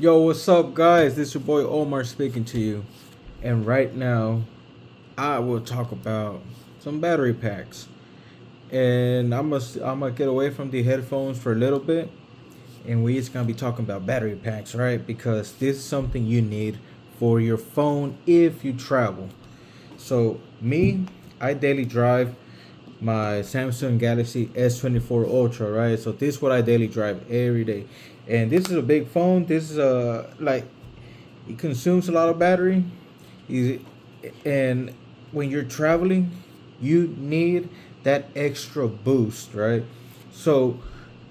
Yo, what's up, guys? This is your boy Omar speaking to you. And right now, I will talk about some battery packs. And I'm gonna get away from the headphones for a little bit, and we just gonna be talking about battery packs, right? Because this is something you need for your phone if you travel. So me, I daily drive my Samsung Galaxy S24 Ultra, right? So this is what I daily drive every day. And this is a big phone. This is a like it consumes a lot of battery. Is and when you're traveling, you need that extra boost, right? So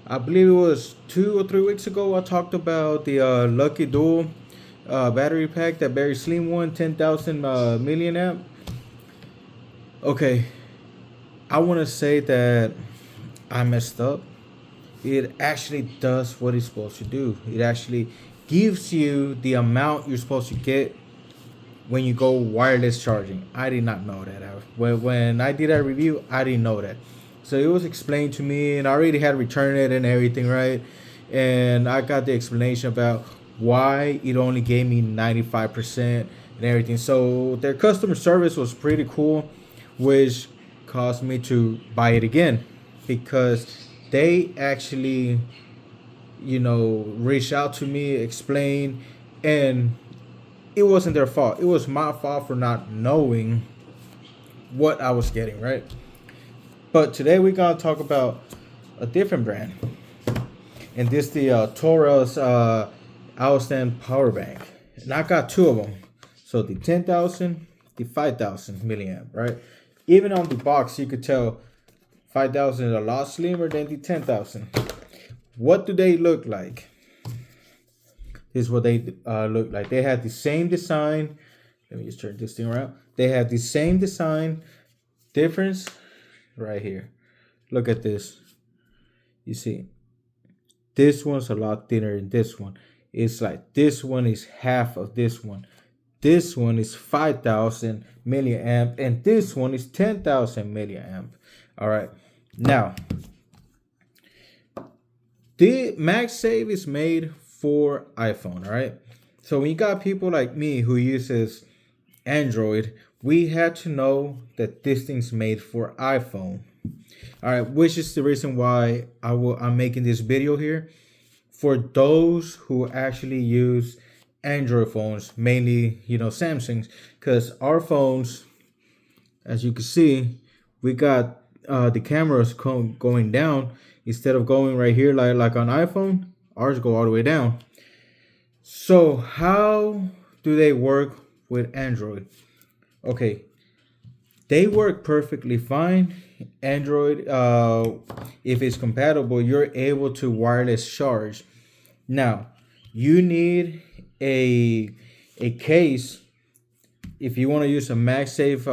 I believe it was 2 or 3 weeks ago I talked about the Lucky Dual battery pack, that very slim one, 10,000 million amp. Okay, I want to say that I messed up. It actually does what it's supposed to do. It actually gives you the amount you're supposed to get when you go wireless charging. I did not know that. When I did that review, I didn't know that. So it was explained to me, and I already had returned it and everything, right? And I got the explanation about why it only gave me 95% and everything. So their customer service was pretty cool, which caused me to buy it again because they actually, reached out to me, explain, and it wasn't their fault. It was my fault for not knowing what I was getting, right? But today we gotta talk about a different brand, and this the Torras outstand power bank, and I got two of them. So the 10,000, the 5,000 milliamp, right? Even on the box, you could tell 5,000 is a lot slimmer than the 10,000. What do they look like? This is what they look like. They had the same design. Let me just turn this thing around. They have the same design. Difference right here. Look at this. You see, this one's a lot thinner than this one. It's like this one is half of this one. This one is 5,000 milliamp, and this one is 10,000 milliamp. All right. Now, the Magsafe is made for iPhone, all right? So when you got people like me who uses Android, we had to know that this thing's made for iPhone. All right, which is the reason why I'm making this video here for those who actually use Android phones, mainly Samsungs, because our phones, as you can see, we got the cameras going down instead of going right here like on iPhone. Ours go all the way down. So how do they work with Android? Okay, they work perfectly fine. Android, if it's compatible, you're able to wireless charge. Now, you need a case. If you want to use a MagSafe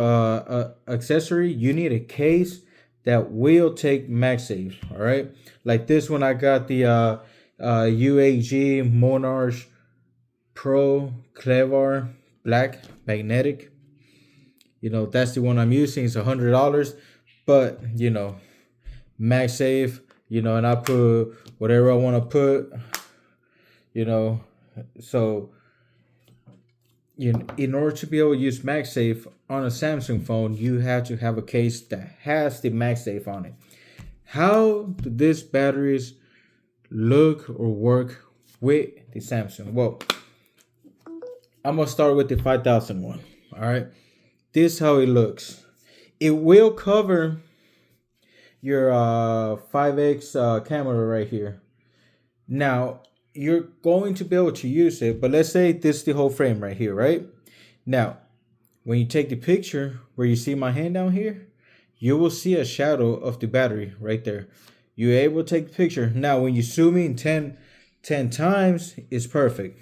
accessory, you need a case that will take MagSafe. All right, like this one, I got the UAG Monarch Pro Clevar Black Magnetic. That's the one I'm using. It's $100, but MagSafe. And I put whatever I want to put. You know, so in order to be able to use MagSafe on a Samsung phone, you have to have a case that has the MagSafe on it. How do these batteries look or work with the Samsung? Well, I'm gonna start with the 5,000 one. All right, this is how it looks. It will cover your 5x camera right here. Now you're going to be able to use it, but let's say this is the whole frame right here, right? Now, when you take the picture where you see my hand down here, you will see a shadow of the battery right there. You're able to take the picture. Now, when you zoom in 10 times, it's perfect.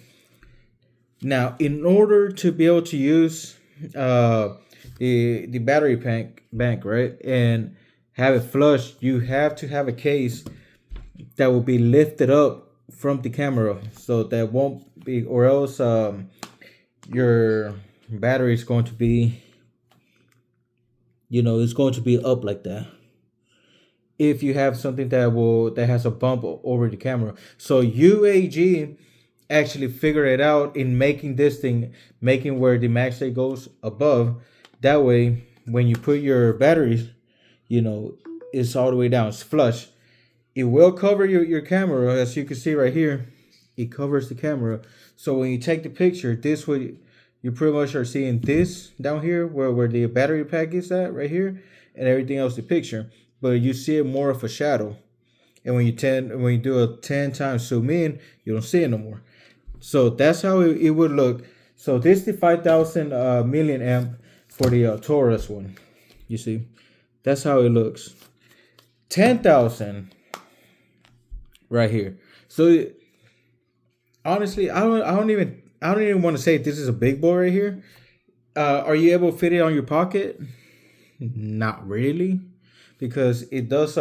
Now, in order to be able to use the battery bank, right, and have it flush, you have to have a case that will be lifted up from the camera, so that won't be, or else your battery is going to be, it's going to be up like that. If you have something that has a bump over the camera, so UAG actually figure it out in making this thing, making where the MagSafe goes above. That way, when you put your batteries, it's all the way down, it's flush. It will cover your camera, as you can see right here. It covers the camera. So when you take the picture, this way you pretty much are seeing this down here where the battery pack is at right here, and everything else the picture. But you see it more of a shadow. And when you do a 10 times zoom in, you don't see it no more. So that's how it would look. So this is the 5,000 milliamp for the Torras one. You see, that's how it looks. 10,000 right here. So honestly, I don't even want to say this is a big boy right here. Are you able to fit it on your pocket? Not really, because it does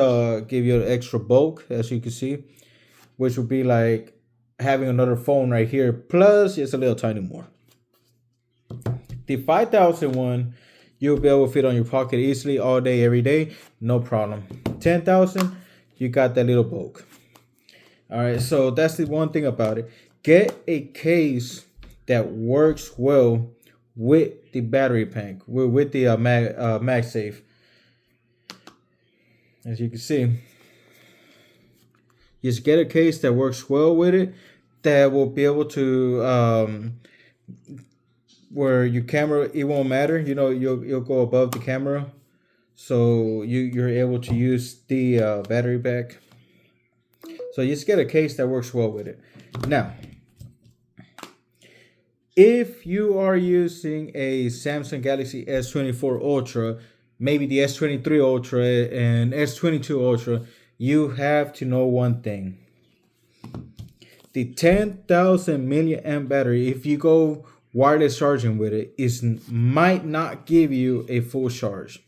give you an extra bulk, as you can see, which would be like having another phone right here, plus it's a little tiny more. The 5,000 one, you'll be able to fit on your pocket easily all day, every day, no problem. 10,000, you got that little bulk. All right, so that's the one thing about it. Get a case that works well with the battery pack, with the MagSafe. As you can see, just get a case that works well with it, that will be able to where your camera, it won't matter. You'll go above the camera, so you're able to use the battery pack. So just get a case that works well with it. Now, if you are using a Samsung Galaxy S24 Ultra, maybe the S23 Ultra and S22 Ultra, you have to know one thing. The 10,000 milliamp battery, if you go wireless charging with it, might not give you a full charge.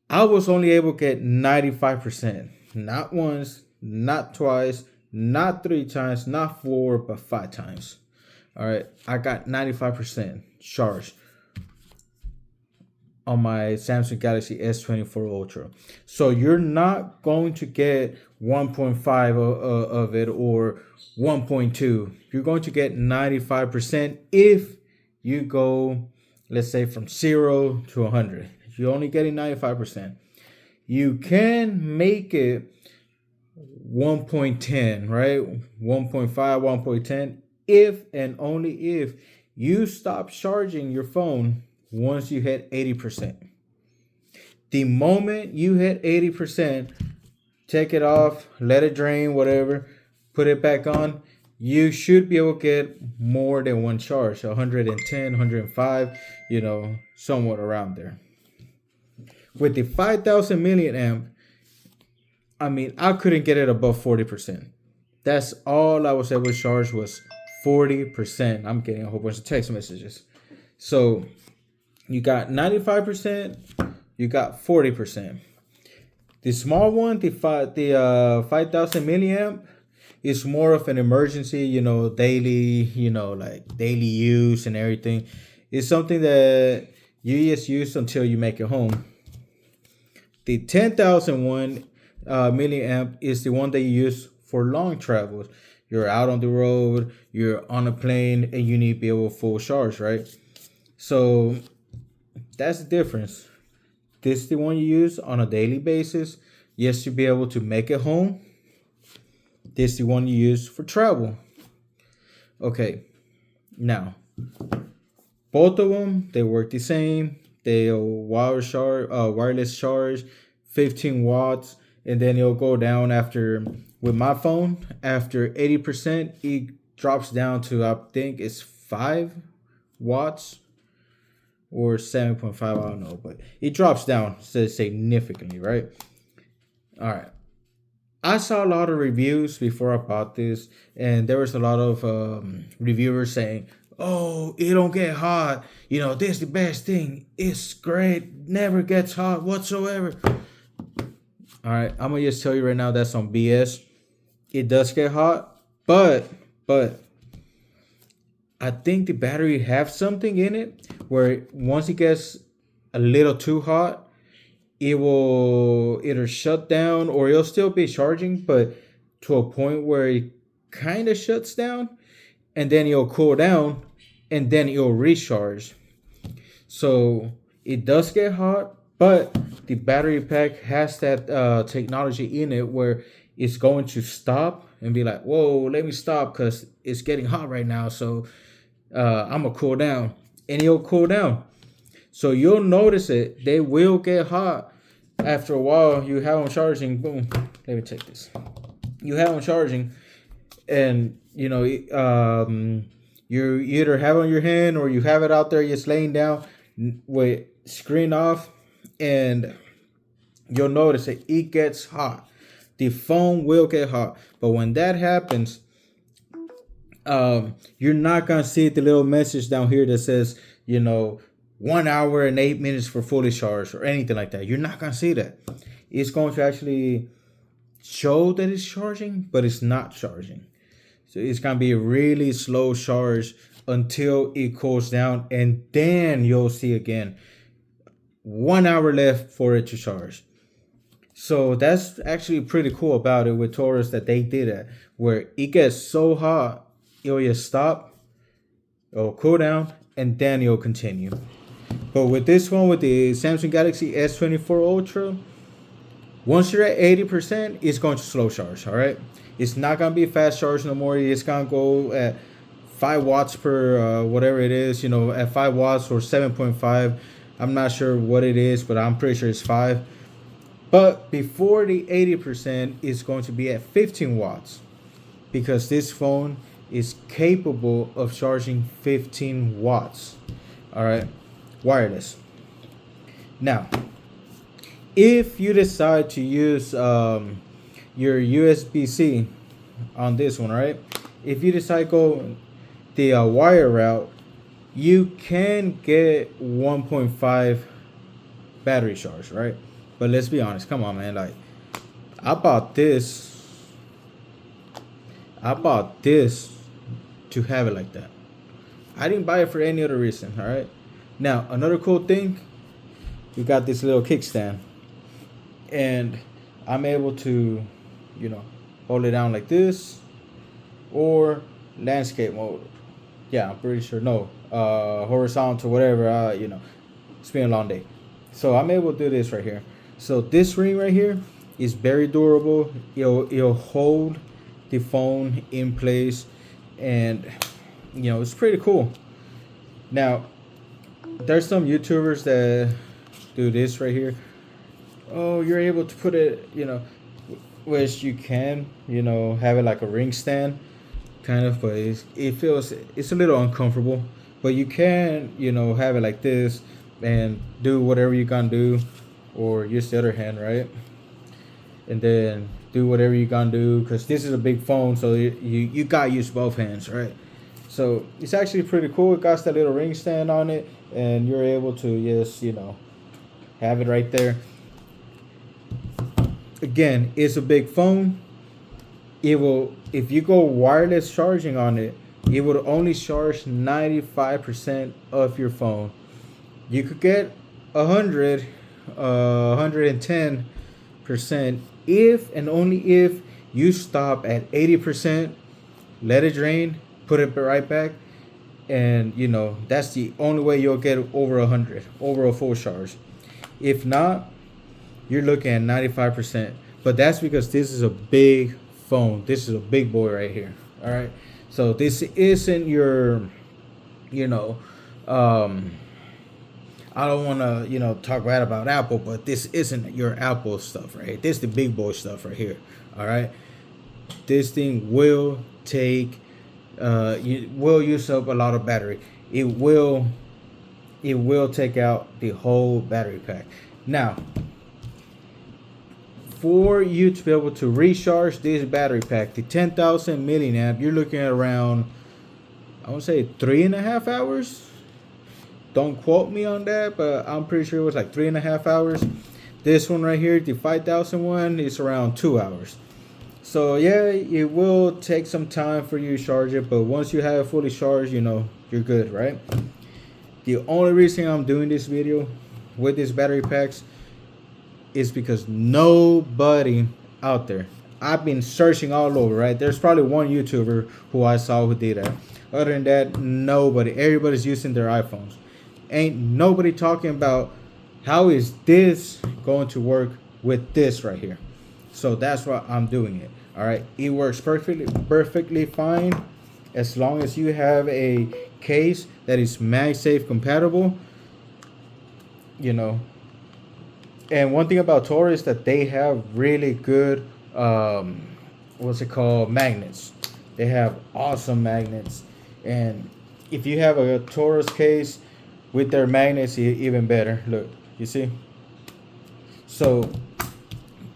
I was only able to get 95%. Not once, not twice, not 3 times, not 4, but 5 times. All right, I got 95% charge on my Samsung Galaxy S24 Ultra. So you're not going to get 1.5 of it or 1.2. You're going to get 95% if you go, let's say, from 0 to 100. You're only getting 95%. You can make it 1.10, right? 1.5, 1.10, if and only if you stop charging your phone once you hit 80%. The moment you hit 80%, take it off, let it drain, whatever, put it back on. You should be able to get more than one charge, 110, 105, somewhat around there. With the 5,000 milliamp, I couldn't get it above 40%. That's all I was able to charge was 40%. I'm getting a whole bunch of text messages. So you got 95%, you got 40%. The small one, the 5,000 milliamp, is more of an emergency, daily, like daily use and everything. It's something that you just use until you make it home. The 10,000 one milliamp is the one that you use for long travels. You're out on the road, you're on a plane, and you need to be able to full charge, right? So that's the difference. This is the one you use on a daily basis. Yes, you'll be able to make it home. This is the one you use for travel. Okay, now, both of them, they work the same. They wireless charge, 15 watts, and then it'll go down with my phone, after 80%, it drops down to, I think it's 5 watts or 7.5, I don't know, but it drops down significantly, right? All right. I saw a lot of reviews before I bought this, and there was a lot of reviewers saying, oh, it don't get hot. This is the best thing. It's great. Never gets hot whatsoever. All right, I'm going to just tell you right now, that's on BS. It does get hot, but I think the battery has something in it where once it gets a little too hot, it will either shut down or it'll still be charging, but to a point where it kind of shuts down. and then it'll cool down, and then it'll recharge. So it does get hot, but the battery pack has that technology in it where it's going to stop and be like, whoa, let me stop because it's getting hot right now. So I'm going to cool down, and it'll cool down. So you'll notice it. They will get hot after a while. You have them charging. Boom. Let me take this. You have them charging, and you know, you either have it on your hand or you have it out there just laying down with screen off, and you'll notice that it gets hot. The phone will get hot, but when that happens, you're not gonna see the little message down here that says, 1 hour and 8 minutes for fully charged or anything like that. You're not gonna see that. It's going to actually show that it's charging, but it's not charging. So it's gonna be a really slow charge until it cools down, and then you'll see again 1 hour left for it to charge. So that's actually pretty cool about it with Torras, that they did it, where it gets so hot, it'll just stop, it'll cool down, and then it'll continue. But with this one, with the Samsung Galaxy S24 Ultra, once you're at 80%, it's going to slow charge, all right? It's not going to be a fast charge no more. It's going to go at 5 watts per whatever it is, at 5 watts or 7.5. I'm not sure what it is, but I'm pretty sure it's 5. But before the 80%, it's going to be at 15 watts because this phone is capable of charging 15 watts. All right, wireless. Now, if you decide to use your USB-C on this one, right? If you decide to go the wire route, you can get 1.5 battery charge, right? But let's be honest, come on, man. Like, I bought this to have it like that. I didn't buy it for any other reason, all right? Now, another cool thing, we got this little kickstand. And I'm able to, hold it down like this, or landscape mode. Yeah, I'm pretty sure. No, horizontal, whatever. It's been a long day. So I'm able to do this right here. So this ring right here is very durable. It'll hold the phone in place, and it's pretty cool. Now, there's some YouTubers that do this right here. Oh, you're able to put it, which you can, have it like a ring stand, kind of, but it's a little uncomfortable. But you can, have it like this and do whatever you gonna do, or use the other hand, and then do whatever you gonna do, because this is a big phone, so you gotta use both hands, right? So it's actually pretty cool. It got that little ring stand on it, and you're able to just have it right there. Again, it's a big phone. It will, if you go wireless charging on it, it would only charge 95% of your phone. You could get 110% if and only if you stop at 80%, let it drain, put it right back, and that's the only way you'll get over 100, over a full charge. If not, you're looking at 95%. But that's because this is a big phone. This is a big boy right here. All right. So this isn't your, I don't want to, talk bad about Apple, but this isn't your Apple stuff, right? This is the big boy stuff right here. All right. This thing will take, will use up a lot of battery. It will take out the whole battery pack. Now, for you to be able to recharge this battery pack, the 10,000 milliamp, you're looking at around, I would say 3.5 hours. Don't quote me on that, but I'm pretty sure it was like 3.5 hours. This one right here, the 5,000 one, is around 2 hours. So yeah, it will take some time for you to charge it, but once you have it fully charged, you're good, right? The only reason I'm doing this video with these battery packs is because nobody out there, I've been searching all over, right? There's probably one YouTuber who I saw who did that. Other than that, nobody. Everybody's using their iPhones. Ain't nobody talking about how is this going to work with this right here. So that's why I'm doing it. All right, it works perfectly fine as long as you have a case that is Magsafe compatible. You know, and one thing about Torras is that they have really good what's it called, magnets. They have awesome magnets, and if you have a Torras case with their magnets, even better. Look, you see. So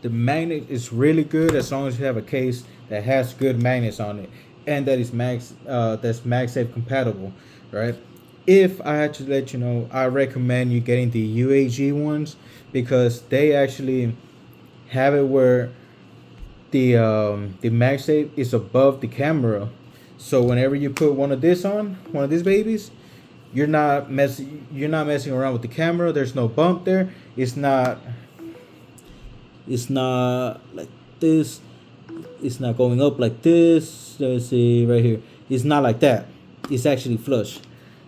the magnet is really good as long as you have a case that has good magnets on it and that is that's MagSafe compatible, right? If I had to let you know, I recommend you getting the UAG ones because they actually have it where the MagSafe is above the camera. So whenever you put one of these babies, you're not messing around with the camera. There's no bump there. It's not like this. It's not going up like this. Let's see right here. It's not like that. It's actually flush.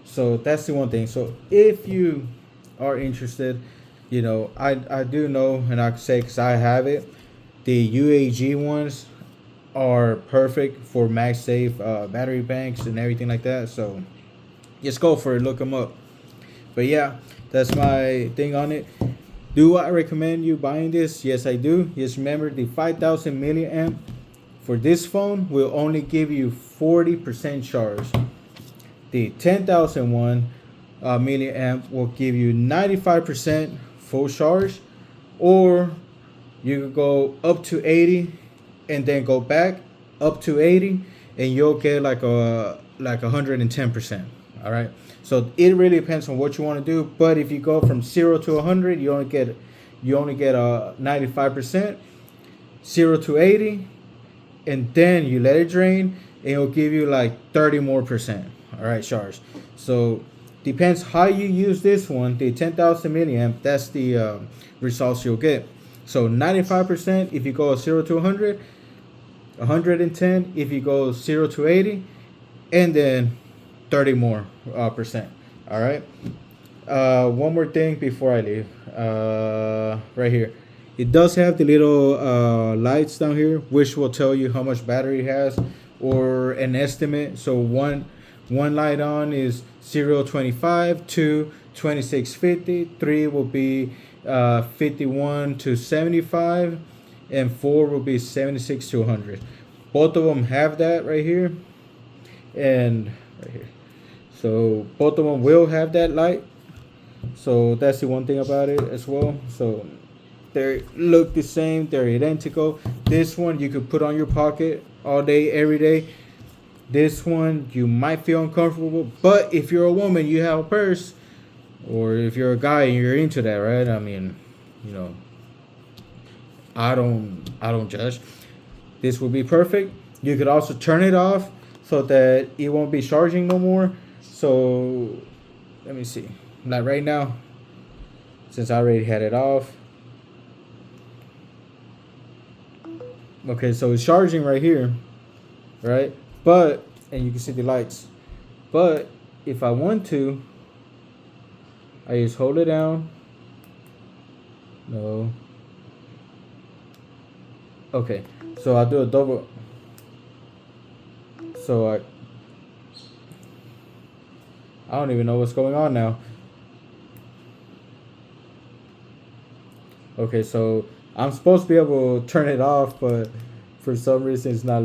So that's the one thing. So if you are interested, I do know, and I can say because I have it, the UAG ones are perfect for MagSafe battery banks and everything like that. So just go for it. Look them up. But yeah, that's my thing on it. Do I recommend you buying this? Yes, I do. Just remember the 5,000 milliamp for this phone will only give you 40% charge. The 10,001 milliamp will give you 95% full charge, or you could go up to 80 and then go back up to 80 and you'll get like 110%. All right. So it really depends on what you want to do. But if you go from 0 to 100, you only get a 95%, 0 to 80, and then you let it drain, and it'll give you like 30 more percent. All right, charge. So depends how you use this one. The 10,000 milliamp, that's the results you'll get. So 95% if you go 0 to 100, 110 if you go 0 to 80, and then 30 more percent. All right. One more thing before I leave. Right here, it does have the little lights down here, which will tell you how much battery it has or an estimate. So one light on is 0.25, 2 2650, 3 will be 51 to 75, and 4 will be 76 to 100. Both of them have that right here and right here. So both of them will have that light. So that's the one thing about it as well. So they look the same. They're identical. This one you could put on your pocket all day, every day. This one you might feel uncomfortable, but if you're a woman, you have a purse, or if you're a guy and you're into that, right? I mean, I don't judge. This will be perfect. You could also turn it off so that it won't be charging no more. So let me see. Like right now, since I already had it off. Okay, so it's charging right here, right? But, and you can see the lights. But if I want to, I just hold it down. No. Okay, so I'll do a double. So I don't even know what's going on now. Okay, so I'm supposed to be able to turn it off, but for some reason it's not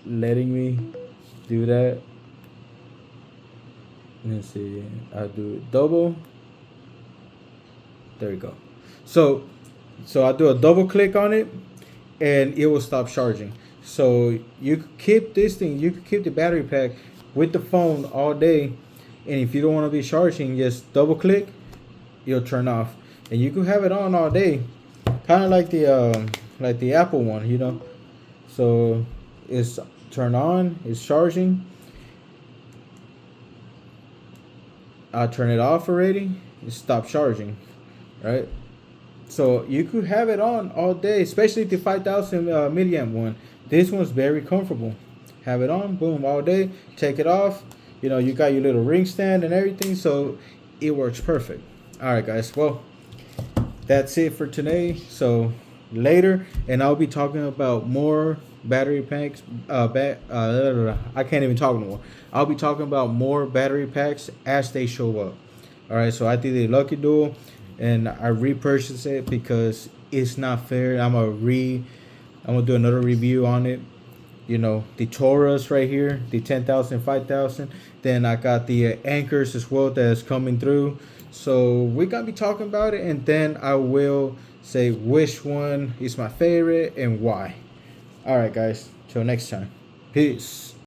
letting me do that. Let's see. I'll do it double. There we go. So I'll do a double click on it and it will stop charging. So you could keep this thing, you could keep the battery pack with the phone all day. And if you don't want to be charging, just double click, it'll turn off. And you can have it on all day. Kind of like the Apple one, So it's turned on, it's charging. I'll turn it off already. It stopped charging, right? So you could have it on all day, especially the 5,000 milliamp one. This one's very comfortable. Have it on, boom, all day. Take it off. You know, you got your little ring stand and everything, so it works perfect. All right, guys. Well, that's it for today. So later, and I'll be talking about more battery packs. I can't even talk no more. I'll be talking about more battery packs as they show up. All right. So I did a Lucky Duel, and I repurchased it because it's not fair. I'm gonna do another review on it. You know, the Torras right here, the 10,000, 5,000. Then I got the anchors as well that's coming through. So we're gonna be talking about it, and then I will say which one is my favorite and why. All right, guys. Till next time. Peace.